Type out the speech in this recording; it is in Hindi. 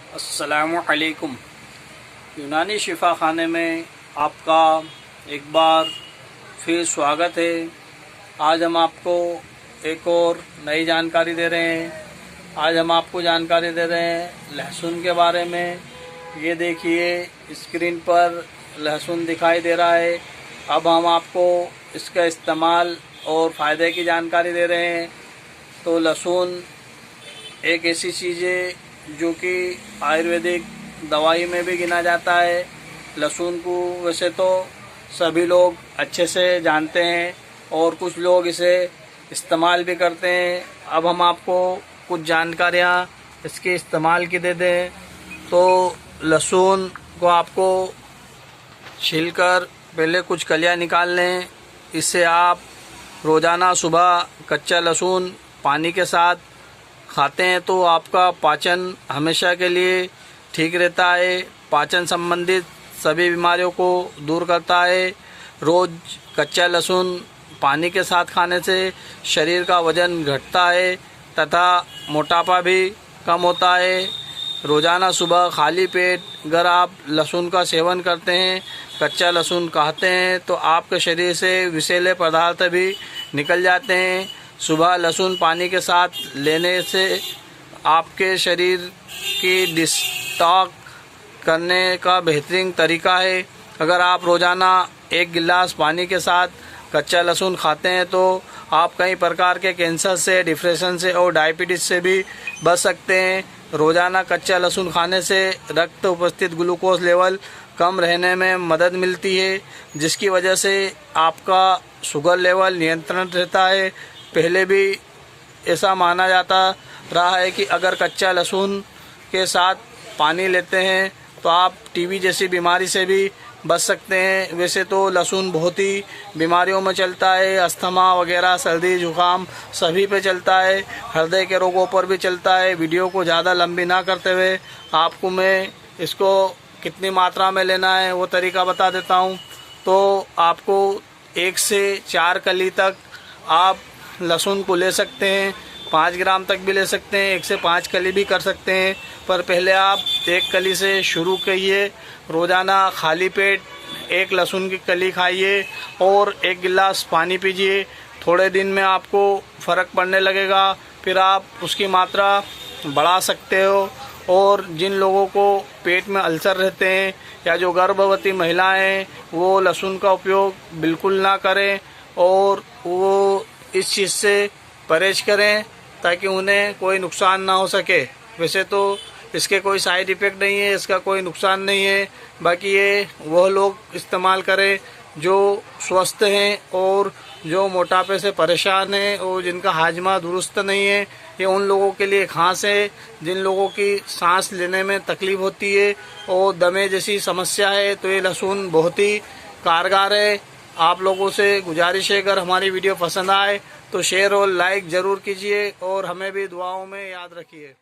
अस्सलामुअलैकुम। यूनानी शिफा खाने में आपका एक बार फिर स्वागत है। आज हम आपको एक और नई जानकारी दे रहे हैं। आज हम आपको जानकारी दे रहे हैं लहसुन के बारे में। ये देखिए स्क्रीन पर लहसुन दिखाई दे रहा है। अब हम आपको इसका इस्तेमाल और फ़ायदे की जानकारी दे रहे हैं। तो लहसुन एक ऐसी चीज़ है जो कि आयुर्वेदिक दवाई में भी गिना जाता है। लहसुन को वैसे तो सभी लोग अच्छे से जानते हैं और कुछ लोग इसे इस्तेमाल भी करते हैं। अब हम आपको कुछ जानकारियाँ इसके इस्तेमाल की दे दें। तो लहसुन को आपको छीलकर पहले कुछ कलियाँ निकाल लें। इससे आप रोज़ाना सुबह कच्चा लहसुन पानी के साथ खाते हैं तो आपका पाचन हमेशा के लिए ठीक रहता है। पाचन संबंधित सभी बीमारियों को दूर करता है। रोज़ कच्चा लहसुन पानी के साथ खाने से शरीर का वज़न घटता है तथा मोटापा भी कम होता है। रोज़ाना सुबह खाली पेट अगर आप लहसुन का सेवन करते हैं, कच्चा लहसुन खाते हैं तो आपके शरीर से विषैले पदार्थ भी निकल जाते हैं। सुबह लहसुन पानी के साथ लेने से आपके शरीर की डिटॉक्स करने का बेहतरीन तरीका है। अगर आप रोज़ाना एक गिलास पानी के साथ कच्चा लहसुन खाते हैं तो आप कई प्रकार के कैंसर से, डिप्रेशन से और डायबिटीज़ से भी बच सकते हैं। रोज़ाना कच्चा लहसुन खाने से रक्त उपस्थित ग्लूकोज लेवल कम रहने में मदद मिलती है, जिसकी वजह से आपका शुगर लेवल नियंत्रण रहता है। पहले भी ऐसा माना जाता रहा है कि अगर कच्चा लहसुन के साथ पानी लेते हैं तो आप टीबी जैसी बीमारी से भी बच सकते हैं। वैसे तो लहसुन बहुत ही बीमारियों में चलता है, अस्थमा वगैरह, सर्दी जुकाम सभी पे चलता है, हृदय के रोगों पर भी चलता है। वीडियो को ज़्यादा लंबी ना करते हुए आपको मैं इसको कितनी मात्रा में लेना है वो तरीका बता देता हूँ। तो आपको 1 से 4 कली तक आप लहसुन को ले सकते हैं। 5 ग्राम तक भी ले सकते हैं, 1 से 5 कली भी कर सकते हैं। पर पहले आप 1 कली से शुरू करिए। रोज़ाना खाली पेट 1 लहसुन की कली खाइए और 1 गिलास पानी पीजिए। थोड़े दिन में आपको फ़र्क पड़ने लगेगा, फिर आप उसकी मात्रा बढ़ा सकते हो। और जिन लोगों को पेट में अल्सर रहते हैं या जो गर्भवती महिलाएं हैं वो लहसुन का उपयोग बिल्कुल ना करें और वो इस चीज़ से परहेज करें ताकि उन्हें कोई नुकसान ना हो सके। वैसे तो इसके कोई साइड इफ़ेक्ट नहीं है, इसका कोई नुकसान नहीं है। बाकी ये वह लोग इस्तेमाल करें जो स्वस्थ हैं और जो मोटापे से परेशान हैं और जिनका हाजमा दुरुस्त नहीं है। ये उन लोगों के लिए खास है जिन लोगों की सांस लेने में तकलीफ़ होती है और दमे जैसी समस्या है, तो ये लहसुन बहुत ही कारगर है। आप लोगों से गुजारिश है अगर हमारी वीडियो पसंद आए तो शेयर और लाइक ज़रूर कीजिए और हमें भी दुआओं में याद रखिए।